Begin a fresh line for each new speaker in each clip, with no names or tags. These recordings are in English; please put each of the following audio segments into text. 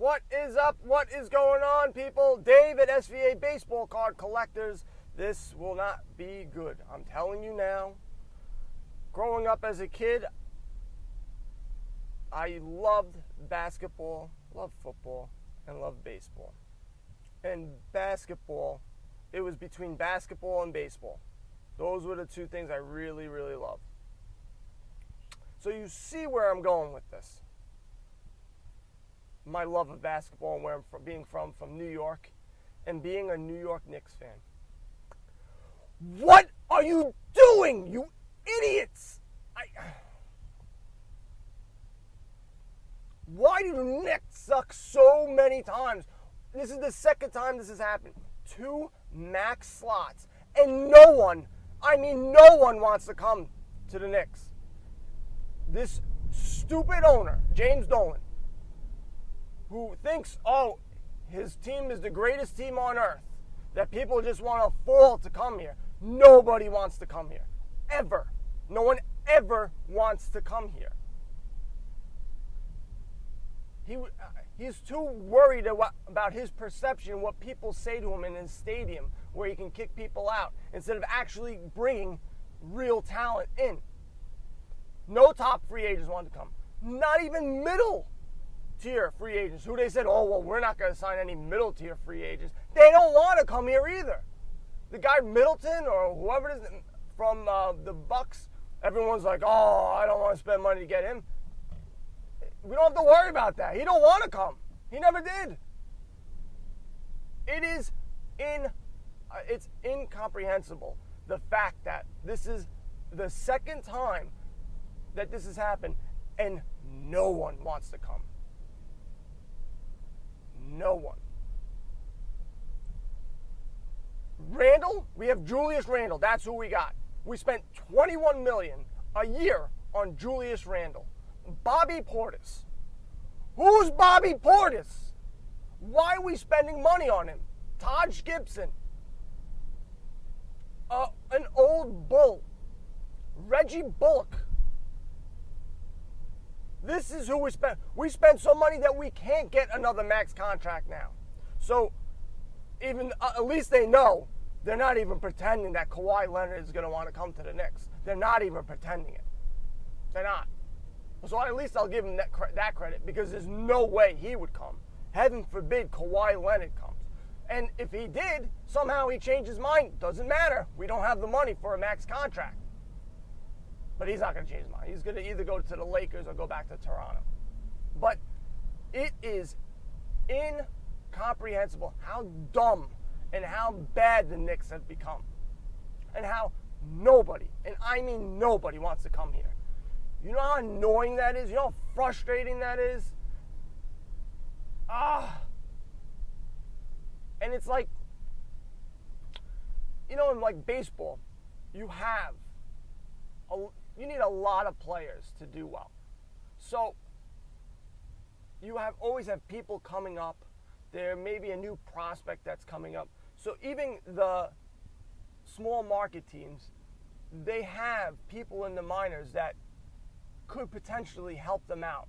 What is up? What is going on, people? Dave at SVA Baseball Card Collectors. This will not be good. I'm telling you now. Growing up as a kid, I loved basketball, loved football, and loved baseball. And basketball, it was between basketball and baseball. Those were the two things I really, really loved. So you see where I'm going with this. My love of basketball and where I'm from New York, and being a New York Knicks fan. What are you doing, you idiots? Why do the Knicks suck so many times? This is the second time this has happened. 2 max slots, and no one wants to come to the Knicks. This stupid owner, James Dolan, who thinks, his team is the greatest team on earth, that people just want to fall to come here. Nobody wants to come here. Ever. No one ever wants to come here. He's too worried about his perception, what people say to him in his stadium, where he can kick people out, instead of actually bringing real talent in. No top free agents want to come. Not even middle tier free agents, who they said, we're not going to sign any middle tier free agents. They don't want to come here either. The guy Middleton or whoever it is from the Bucks, everyone's like, I don't want to spend money to get him. We don't have to worry about that. He don't want to come. He never did. It's incomprehensible, the fact that this is the second time that this has happened and no one wants to come. No one. Randall, we have Julius Randle. That's who we got. We spent $21 million a year on Julius Randle. Bobby Portis. Who's Bobby Portis? Why are we spending money on him? Taj Gibson. An old bull. Reggie Bullock. This is who we spend. We spend so money that we can't get another max contract now. So, even at least they know they're not even pretending that Kawhi Leonard is going to want to come to the Knicks. They're not even pretending it. They're not. So at least I'll give him that credit, because there's no way he would come. Heaven forbid Kawhi Leonard comes. And if he did, somehow he changed his mind. Doesn't matter. We don't have the money for a max contract. But he's not going to change his mind. He's going to either go to the Lakers or go back to Toronto. But it is incomprehensible how dumb and how bad the Knicks have become. And how nobody, and I mean nobody, wants to come here. You know how annoying that is? You know how frustrating that is? And it's like, in like baseball, you need a lot of players to do well. So you always have people coming up. There may be a new prospect that's coming up. So even the small market teams, they have people in the minors that could potentially help them out.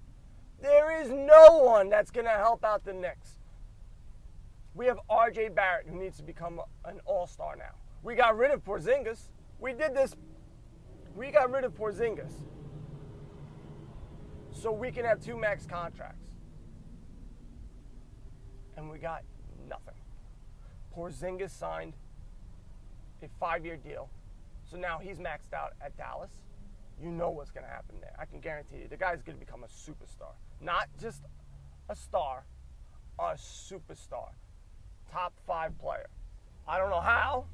There is no one that's going to help out the Knicks. We have R.J. Barrett, who needs to become an all-star now. We got rid of Porzingis. We did this. We got rid of Porzingis so we can have 2 max contracts. And we got nothing. Porzingis signed a 5-year deal. So now he's maxed out at Dallas. You know what's going to happen there. I can guarantee you. The guy's going to become a superstar. Not just a star, a superstar. Top 5 player. I don't know how.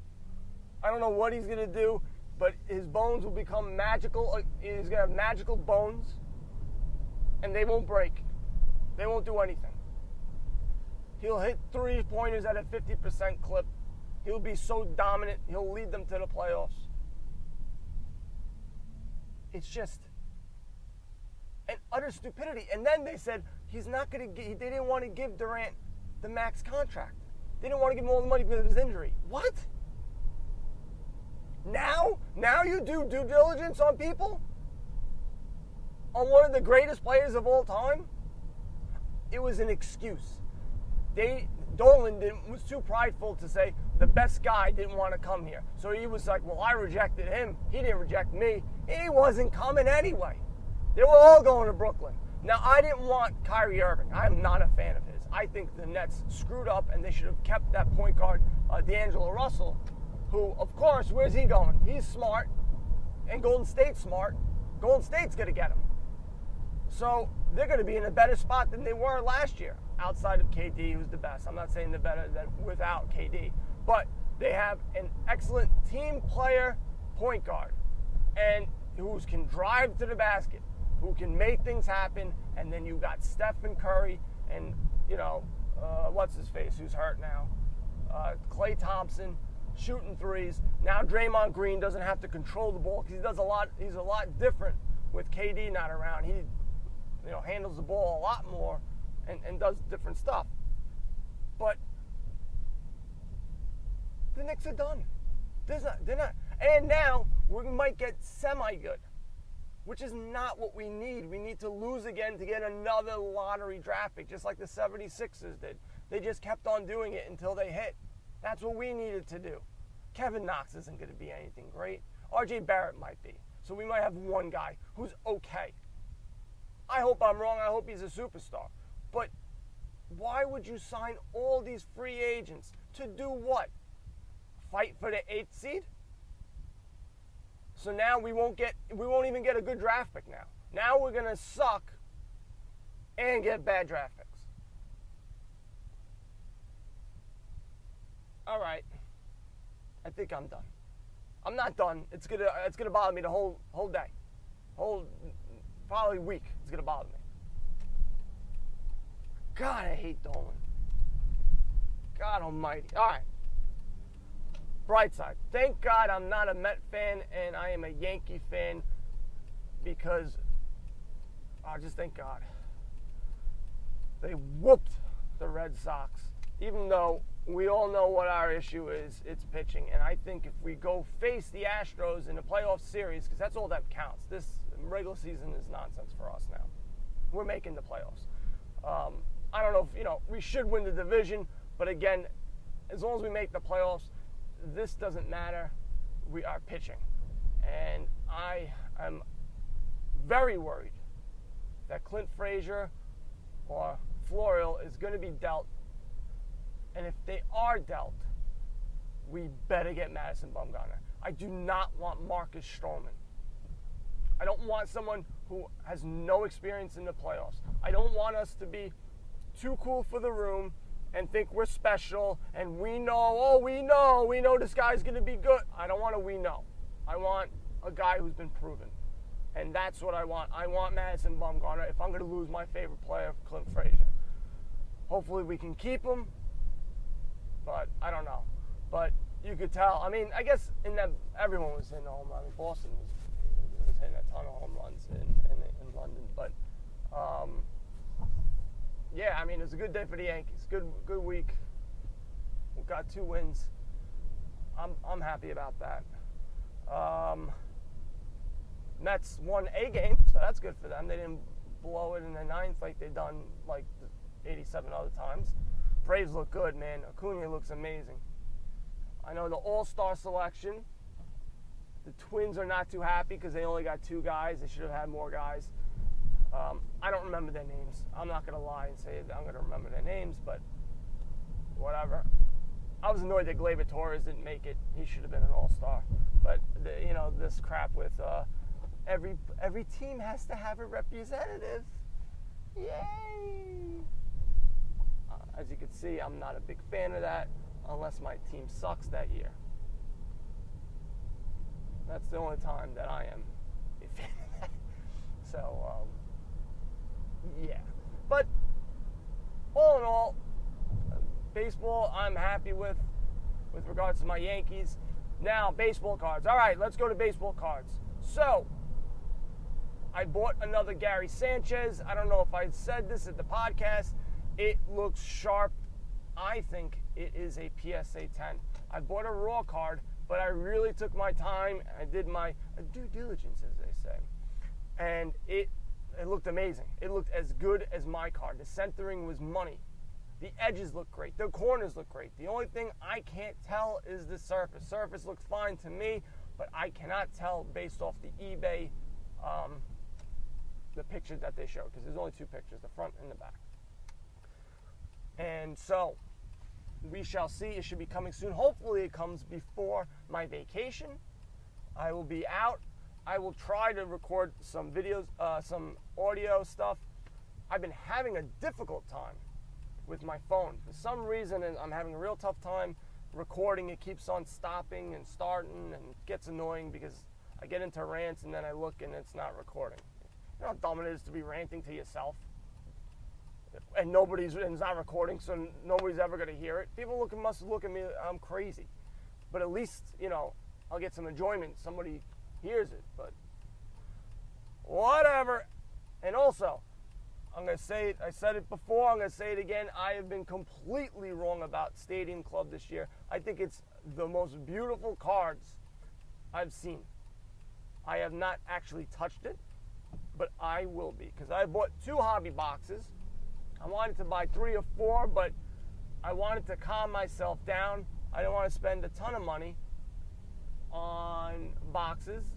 I don't know what he's going to do, but his bones will become magical. He's going to have magical bones, and they won't break. They won't do anything. He'll hit 3-pointers at a 50% clip. He'll be so dominant, he'll lead them to the playoffs. It's just an utter stupidity. And then they said he's not going to. They didn't want to give Durant the max contract. They didn't want to give him all the money because of his injury. What? Now you do due diligence on people? On one of the greatest players of all time? it was an excuse. Dolan was too prideful to say the best guy didn't want to come here. So he was like, well, I rejected him. He didn't reject me. He wasn't coming anyway. They were all going to Brooklyn. Now, I didn't want Kyrie Irving. I am not a fan of his. I think the Nets screwed up, and they should have kept that point guard, D'Angelo Russell, who, of course, where's he going? He's smart, and Golden State's smart. Golden State's going to get him. So they're going to be in a better spot than they were last year, outside of KD, who's the best. I'm not saying they're better than without KD, but they have an excellent team player point guard, and who can drive to the basket, who can make things happen, and then you got Stephen Curry and, what's his face, who's hurt now, Klay Thompson shooting threes. Now Draymond Green doesn't have to control the ball because he's a lot different with KD not around. He handles the ball a lot more and does different stuff. But the Knicks are done. They're not. And now we might get semi-good, which is not what we need. We need to lose again to get another lottery draft pick, just like the 76ers did. They just kept on doing it until they hit. That's what we needed to do. Kevin Knox isn't going to be anything great. RJ Barrett might be. So we might have one guy who's okay. I hope I'm wrong. I hope he's a superstar. But why would you sign all these free agents to do what? Fight for the 8th seed? So now we won't even get a good draft pick now. Now we're going to suck and get bad draft picks. All right. I think I'm done. I'm not done. It's gonna bother me the whole day. Probably week. It's gonna bother me. God, I hate Dolan. God almighty. All right. Bright side. Thank God I'm not a Met fan and I am a Yankee fan because, just thank God. They whooped the Red Sox, even though we all know what our issue is. It's pitching. And I think if we go face the Astros in a playoff series, because that's all that counts. This regular season is nonsense for us now. We're making the playoffs. I don't know if, we should win the division. But again, as long as we make the playoffs, this doesn't matter. We are pitching. And I am very worried that Clint Frazier or Florial is going to be dealt. And if they are dealt, we better get Madison Bumgarner. I do not want Marcus Stroman. I don't want someone who has no experience in the playoffs. I don't want us to be too cool for the room and think we're special and we know this guy's going to be good. I don't want a we know. I want a guy who's been proven. And that's what I want. I want Madison Bumgarner if I'm going to lose my favorite player, Clint Frazier. Hopefully we can keep him. But I don't know. But you could tell. I mean, I guess everyone was hitting a home run. I mean, Boston was hitting a ton of home runs in London. But yeah, I mean, it was a good day for the Yankees. Good week. We got 2 wins. I'm happy about that. Mets won a game, so that's good for them. They didn't blow it in the 9th like they've done like 87 other times. Braves look good, man. Acuna looks amazing. I know the All-Star selection, the Twins are not too happy because they only got 2 guys. They should have had more guys. I don't remember their names. I'm not going to lie and say I'm going to remember their names, but whatever. I was annoyed that Gleyber Torres didn't make it. He should have been an All-Star. But, this crap with every team has to have a representative. Yay! As you can see, I'm not a big fan of that unless my team sucks that year. That's the only time that I am a fan of that. So, yeah. But all in all, baseball I'm happy with regards to my Yankees. Now, baseball cards. All right, let's go to baseball cards. So, I bought another Gary Sanchez. I don't know if I said this at the podcast. It looks sharp. I think it is a PSA 10. I bought a raw card, but I really took my time. I did my due diligence, as they say. And it looked amazing. It looked as good as my card. The centering was money. The edges look great. The corners look great. The only thing I can't tell is the surface. Surface looks fine to me, but I cannot tell based off the eBay, the pictures that they showed, because there's only two pictures, the front and the back. And so we shall see. It should be coming soon. Hopefully it comes before my vacation. I will be out. I will try to record some videos, some audio stuff. I've been having a difficult time with my phone. For some reason, I'm having a real tough time recording. It keeps on stopping and starting, and it gets annoying because I get into rants and then I look and it's not recording. You know how dumb it is to be ranting to yourself? And it's not recording, so nobody's ever going to hear it. People must look at me, I'm crazy. But at least, you know, I'll get some enjoyment. Somebody hears it, but whatever. And also, I'm going to say it, I said it before, I'm going to say it again, I have been completely wrong about Stadium Club this year. I think it's the most beautiful cards I've seen. I have not actually touched it, but I will be, because I bought 2 hobby boxes. I wanted to buy 3 or 4, but I wanted to calm myself down. I didn't want to spend a ton of money on boxes,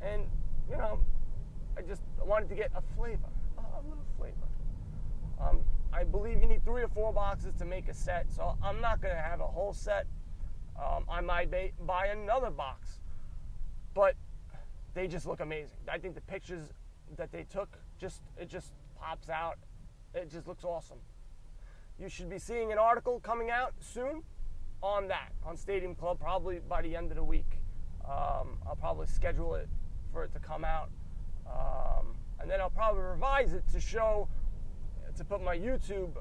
and, you know, I just wanted to get a flavor. A little flavor. I believe you need 3 or 4 boxes to make a set, so I'm not going to have a whole set. I might buy another box, but they just look amazing. I think the pictures that they took, it just pops out. It just looks awesome. You should be seeing an article coming out soon on that, on Stadium Club, probably by the end of the week. I'll probably schedule it for it to come out. And then I'll probably revise it to put my YouTube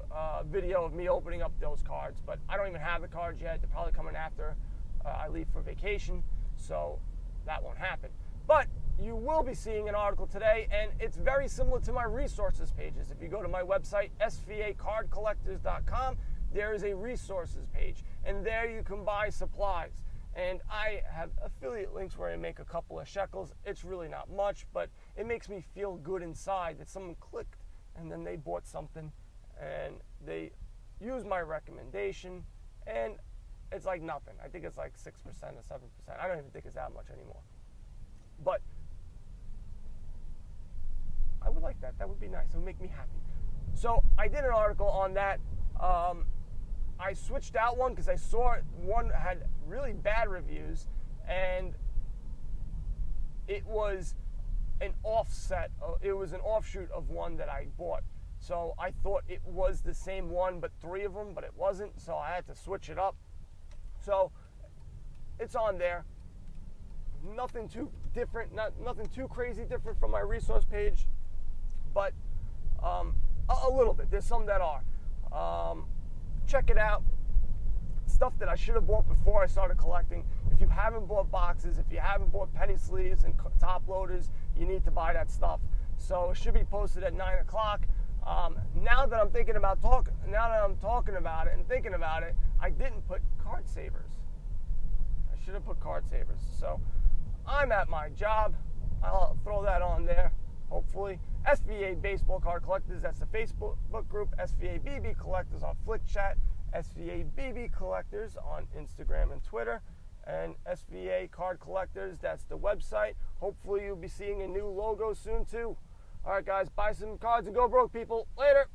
video of me opening up those cards. But I don't even have the cards yet. They're probably coming after I leave for vacation, so that won't happen. But you will be seeing an article today, and it's very similar to my resources pages. If you go to my website, svacardcollectors.com, there is a resources page, and there you can buy supplies. And I have affiliate links where I make a couple of shekels. It's really not much, but it makes me feel good inside that someone clicked and then they bought something and they used my recommendation, and it's like nothing. I think it's like 6% or 7%. I don't even think it's that much anymore. But I would like that. That would be nice. It would make me happy. So I did an article on that. I switched out one because I saw one had really bad reviews, and it was an offset. It was an offshoot of one that I bought. So I thought it was the same one, but 3 of them, but it wasn't. So I had to switch it up. So it's on there. Nothing too different, nothing too crazy different from my resource page, but a little bit. There's some that are. Check it out. Stuff that I should have bought before I started collecting. If you haven't bought boxes, if you haven't bought penny sleeves and top loaders, you need to buy that stuff. So it should be posted at 9 o'clock. Now that I'm talking about it and thinking about it, I didn't put card savers. I should have put card savers. So I'm at my job. I'll throw that on there, hopefully. SVA Baseball Card Collectors, that's the Facebook group. SVA BB Collectors on Flick Chat. SVA BB Collectors on Instagram and Twitter. And SVA Card Collectors, that's the website. Hopefully you'll be seeing a new logo soon too. All right, guys, buy some cards and go broke, people. Later.